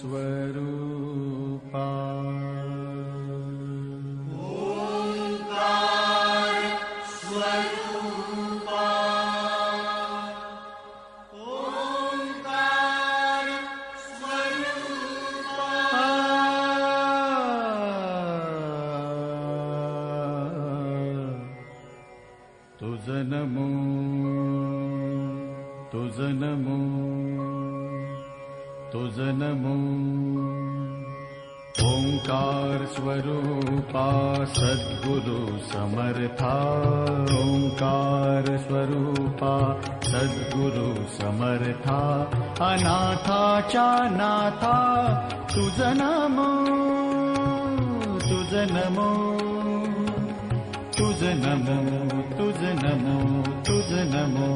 स्वरूपा तुझ नमो तुझ नमो तुझ नमो ओंकार स्वरूपा सद्गुरु समर्था ओंकार स्वरूपा सद्गुरु समर्था अनाथाच्या नाथा तुझ नमो तुझ नमो तुझ नमो तुझ नमो तुझ नमो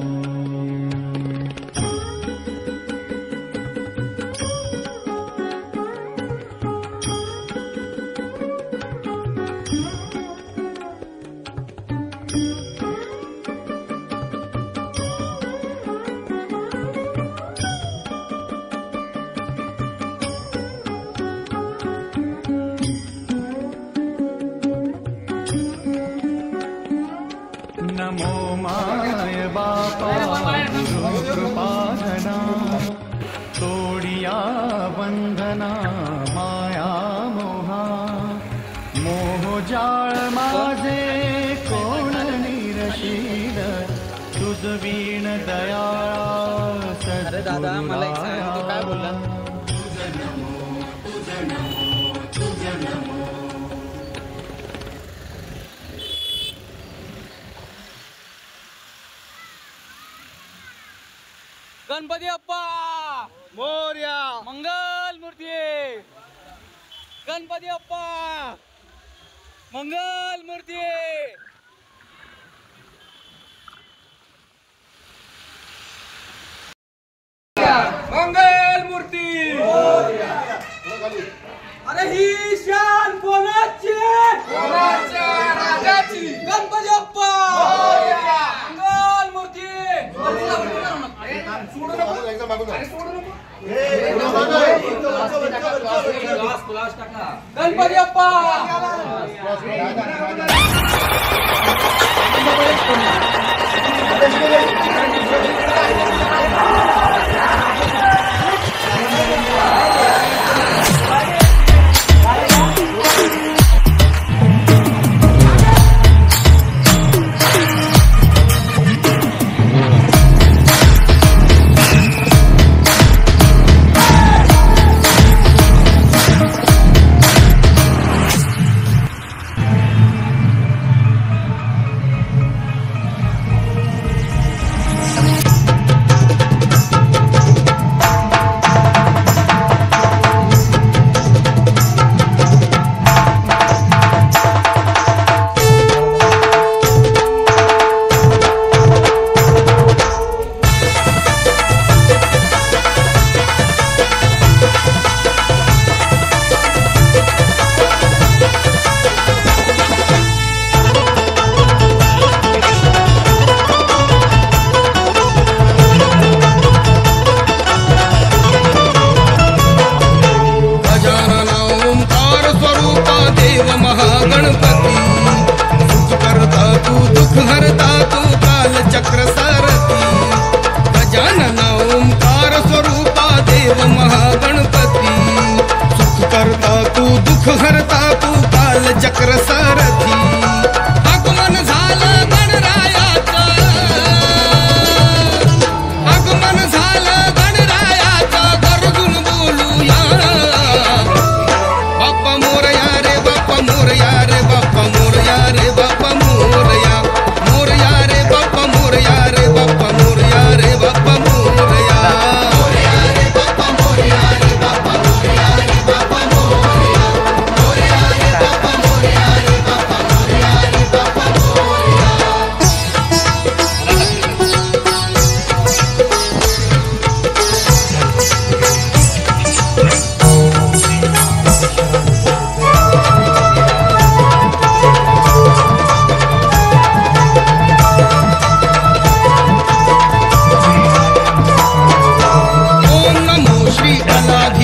नमो माय बापा गुरु कृपाधना तोडिया बंधना माया मोहा मोह जाळ माझे कोण निरशील तुझ वीण दयाळा अरे दादा मला एक सांग तो काय बोलला तुझ नमो तुझ नमो तुझ नमो गणपती अप्पा मोरया मंगल मूर्ती गणपती अप्पा मंगल मूर्ती मंगल मूर्ती अरे ही शान कोणाची राजाची गणपती अप्पा मंगल मूर्ती गणपती अप्पा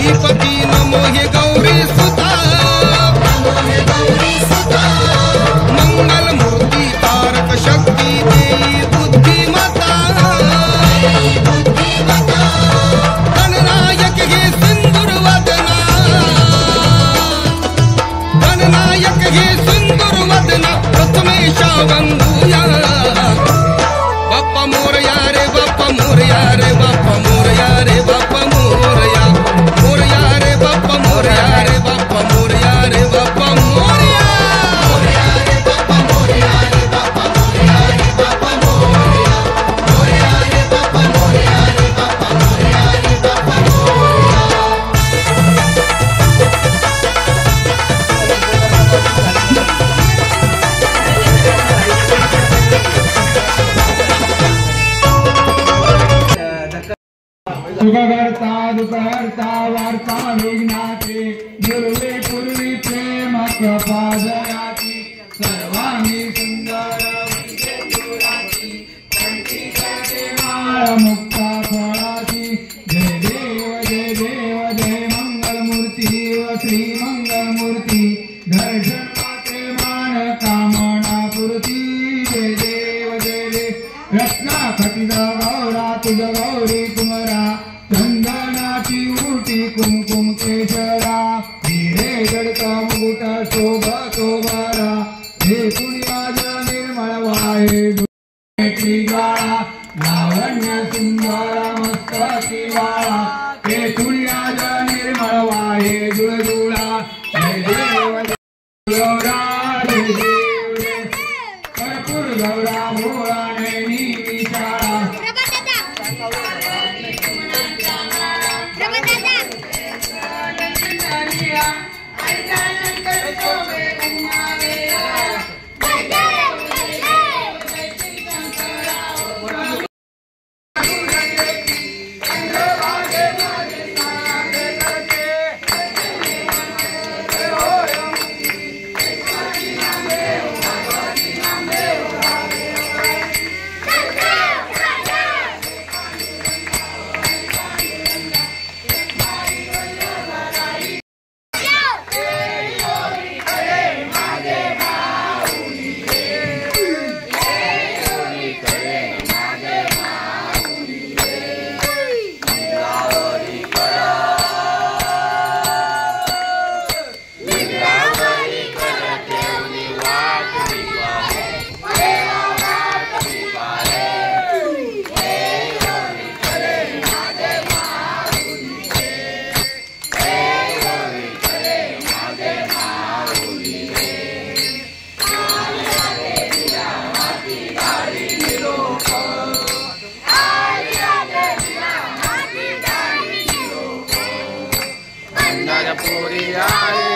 गणपती नमो हे गौरी सुता मंगल मूर्ती तारक शक्ती देई बुद्धिमता गणनायक हे सिंदूर वदना गणनायक हे सिंदूर वदना प्रथमेशा वंदूया बाप्पा मोरया रे बाप्पा मोरया रे बाप्पा मोरया रे बाप्पा मोरया मोरया रे बाप्पा मोरया रे बाप्पा मोरया रे बाप्पा मोरया मोरया रे बाप्पा मोरया रे बाप्पा मोरया रे बाप्पा मोरया मोरया रे बाप्पा मोरया रे बाप्पा मोरया रे बाप्पा मोरया सुखकर्ता दुःखहर्ता वार्ता विघ्नाचे दुर्वे पूर्वी प्रेम कृपादयाची सर्वांगी सुंदर विजयपुराची कंठी करते माळ मुक्ता फळाची जय देव जय मंगलमूर्ती व श्री मंगलमूर्ती दर्शन पाते मान कामना पूर्ती जय देव रत्ना खटित गौरा तुझ गौरी कुमरा चंदनाची उटी कुमकुम केशरा हिरे जडका मुकुट शोभतो बरा हे कुणी माझ निर्मळ वाहे ज्वाळा लावण्य सुंदर मस्तकी वाळा हे कुणी आज निर्मळ वाहे जुळजुळा जय देव गौरा जय देव कर्पूर गौरा भोळा नैनी विशाळा Puri